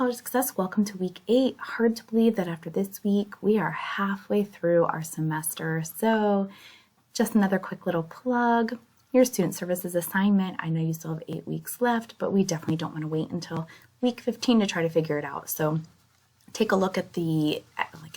College Success, welcome to week 8. Hard to believe that after this week, we are halfway through our semester. So just another quick little plug. Your student services assignment, I know you still have 8 weeks left, but we definitely don't want to wait until week 15 to try to figure it out. So take a look at the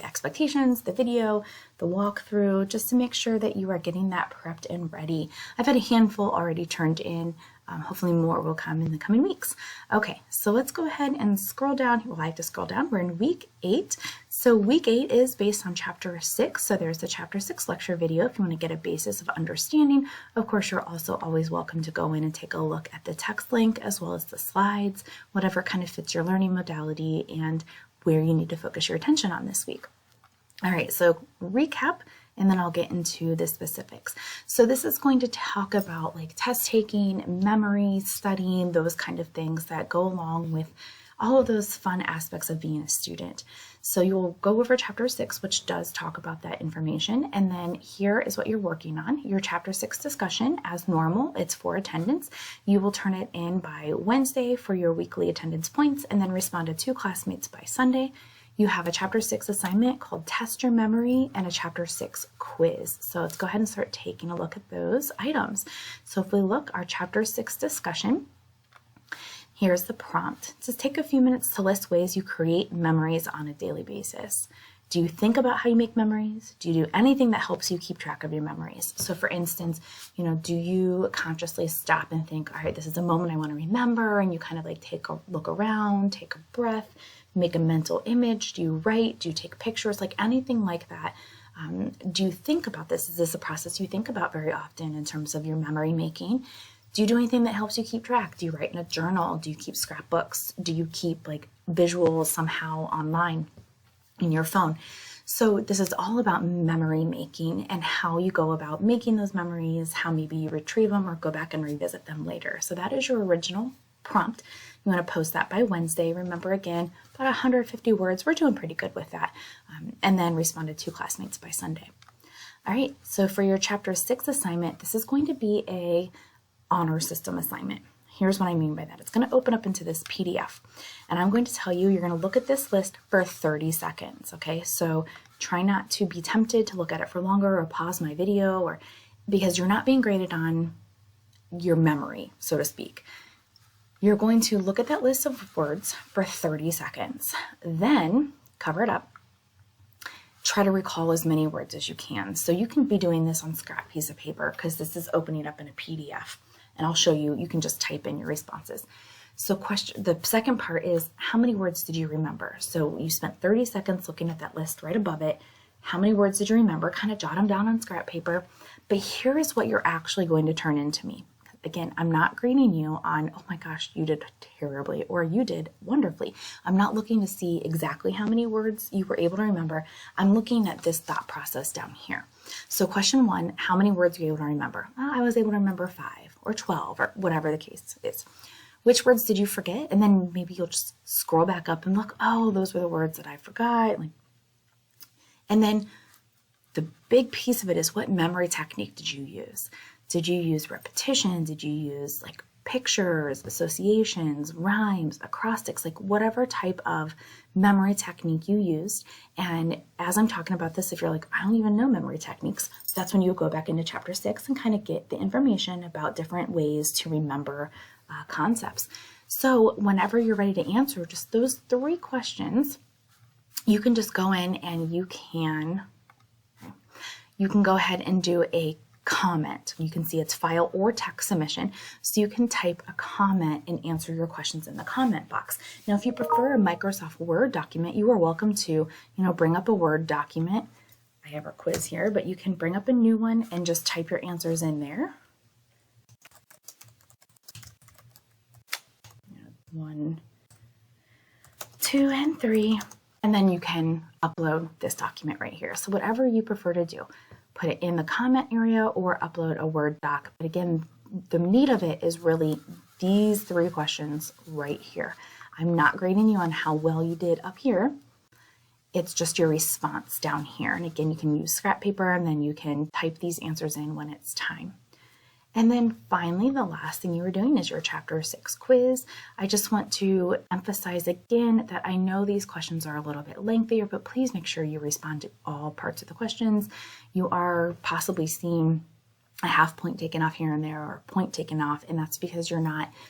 expectations, the video, the walkthrough, just to make sure that you are getting that prepped and ready. I've had a handful already turned in. Hopefully more will come in the coming weeks. Okay, so let's go ahead and scroll down. Well, I have to scroll down. We're in week 8. So week 8 is based on chapter 6. So there's the chapter 6 lecture video if you want to get a basis of understanding. Of course, you're also always welcome to go in and take a look at the text link as well as the slides, whatever kind of fits your learning modality and where you need to focus your attention on this week. All right, so recap, and then I'll get into the specifics. So this is going to talk about like test taking, memory, studying, those kind of things that go along with all of those fun aspects of being a student. So you will go over chapter 6, which does talk about that information. And then here is what you're working on. Your chapter 6 discussion, as normal, it's for attendance. You will turn it in by Wednesday for your weekly attendance points and then respond to 2 classmates by Sunday. You have a chapter 6 assignment called Test Your Memory and a chapter 6 quiz. So let's go ahead and start taking a look at those items. So if we look, our chapter 6 discussion, here's the prompt. Just take a few minutes to list ways you create memories on a daily basis. Do you think about how you make memories? Do you do anything that helps you keep track of your memories? So for instance, do you consciously stop and think, all right, this is a moment I want to remember, and you kind of like take a look around, take a breath, make a mental image? Do you write? Do you take pictures? Like anything like that. Do you think about this? Is this a process you think about very often in terms of your memory making? Do you do anything that helps you keep track? Do you write in a journal? Do you keep scrapbooks? Do you keep like visuals somehow online in your phone? So this is all about memory making and how you go about making those memories, how maybe you retrieve them or go back and revisit them later. So that is your original prompt. You want to post that by Wednesday. Remember, again, about 150 words. We're doing pretty good with that. And then respond to 2 classmates by Sunday. All right, so for your chapter 6 assignment, this is going to be a honor system assignment. Here's what I mean by that. It's going to open up into this PDF, and I'm going to tell you, you're going to look at this list for 30 seconds, okay? So try not to be tempted to look at it for longer or pause my video, because you're not being graded on your memory, so to speak. You're going to look at that list of words for 30 seconds, then cover it up. Try to recall as many words as you can. So you can be doing this on scrap piece of paper because this is opening up in a PDF. And I'll show you, you can just type in your responses. So the second part is, how many words did you remember? So you spent 30 seconds looking at that list right above it. How many words did you remember? Kind of jot them down on scrap paper. But here is what you're actually going to turn into me. Again, I'm not grading you on, oh my gosh, you did terribly, or you did wonderfully. I'm not looking to see exactly how many words you were able to remember. I'm looking at this thought process down here. So question 1, how many words were you able to remember? I was able to remember 5 or 12 or whatever the case is. Which words did you forget? And then maybe you'll just scroll back up and look, oh, those were the words that I forgot. And then the big piece of it is, what memory technique did you use? Did you use repetition? Did you use like pictures, associations, rhymes, acrostics, like whatever type of memory technique you used? And as I'm talking about this, if you're like, I don't even know memory techniques, that's when you go back into chapter 6 and kind of get the information about different ways to remember concepts. So whenever you're ready to answer just those 3 questions, you can just go in and you can go ahead and do a comment. You can see it's file or text submission. So you can type a comment and answer your questions in the comment box. Now, if you prefer a Microsoft Word document, you are welcome to, bring up a Word document. I have our quiz here, but you can bring up a new one and just type your answers in there. 1, 2, and 3. And then you can upload this document right here. So whatever you prefer to do. Put it in the comment area or upload a Word doc. But again, the meat of it is really these 3 questions right here. I'm not grading you on how well you did up here. It's just your response down here. And again, you can use scrap paper and then you can type these answers in when it's time. And then finally, the last thing you were doing is your Chapter 6 quiz. I just want to emphasize again that I know these questions are a little bit lengthier, but please make sure you respond to all parts of the questions. You are possibly seeing a half point taken off here and there, or a point taken off, and that's because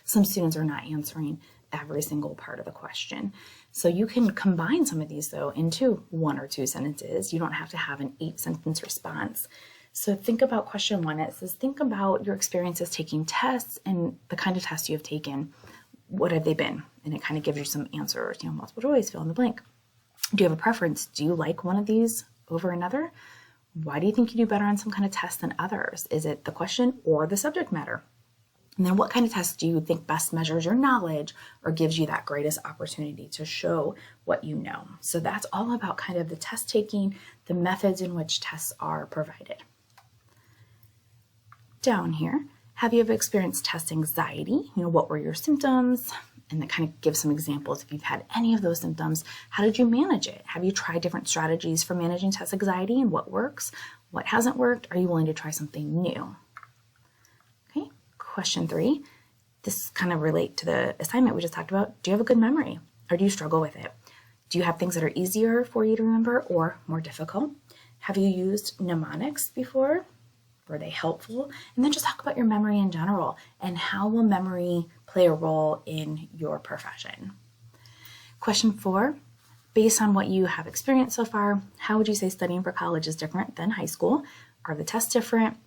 some students are not answering every single part of the question. So you can combine some of these though into 1 or 2 sentences. You don't have to have an 8-sentence response. So think about question 1. It says, think about your experiences taking tests and the kind of tests you have taken. What have they been? And it kind of gives you some answers, multiple choice, fill in the blank. Do you have a preference? Do you like one of these over another? Why do you think you do better on some kind of test than others? Is it the question or the subject matter? And then what kind of test do you think best measures your knowledge or gives you that greatest opportunity to show what you know? So that's all about kind of the test taking, the methods in which tests are provided. Down here, have you ever experienced test anxiety? What were your symptoms? And that kind of gives some examples. If you've had any of those symptoms, how did you manage it? Have you tried different strategies for managing test anxiety, and what works? What hasn't worked? Are you willing to try something new? Okay, question 3. This kind of relate to the assignment we just talked about. Do you have a good memory, or do you struggle with it? Do you have things that are easier for you to remember or more difficult? Have you used mnemonics before? Were they helpful? And then just talk about your memory in general and how will memory play a role in your profession. Question 4, based on what you have experienced so far, how would you say studying for college is different than high school? Are the tests different?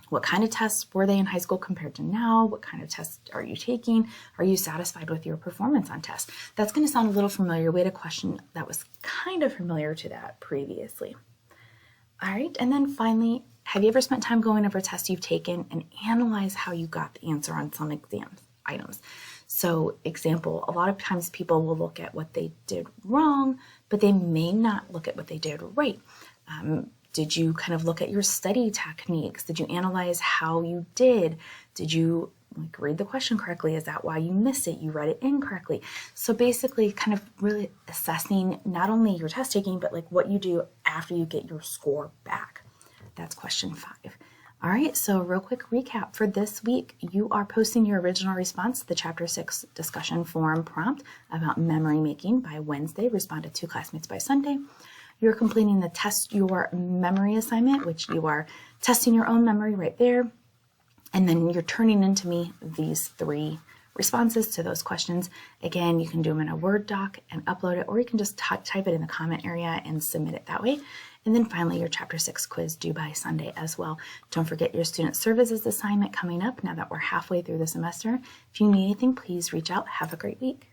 What kind of tests were they in high school compared to now? What kind of tests are you taking? Are you satisfied with your performance on tests? That's going to sound a little familiar. We had a question that was kind of familiar to that previously. All right, and then finally, have you ever spent time going over tests you've taken and analyze how you got the answer on some exam items? So example, a lot of times people will look at what they did wrong, but they may not look at what they did right. Did you kind of look at your study techniques? Did you analyze how you did? Did you read the question correctly? Is that why you missed it? You read it incorrectly. So basically kind of really assessing not only your test taking, but what you do after you get your score back. That's question 5. All right, so real quick recap for this week. You are posting your original response to the Chapter 6 discussion forum prompt about memory making by Wednesday. Respond to 2 classmates by Sunday. You're completing the test your memory assignment, which you are testing your own memory right there. And then you're turning into me these 3 responses to those questions. Again, you can do them in a Word doc and upload it, or you can just type it in the comment area and submit it that way. And then finally, your Chapter 6 quiz due by Sunday as well. Don't forget your student services assignment coming up now that we're halfway through the semester. If you need anything, please reach out. Have a great week.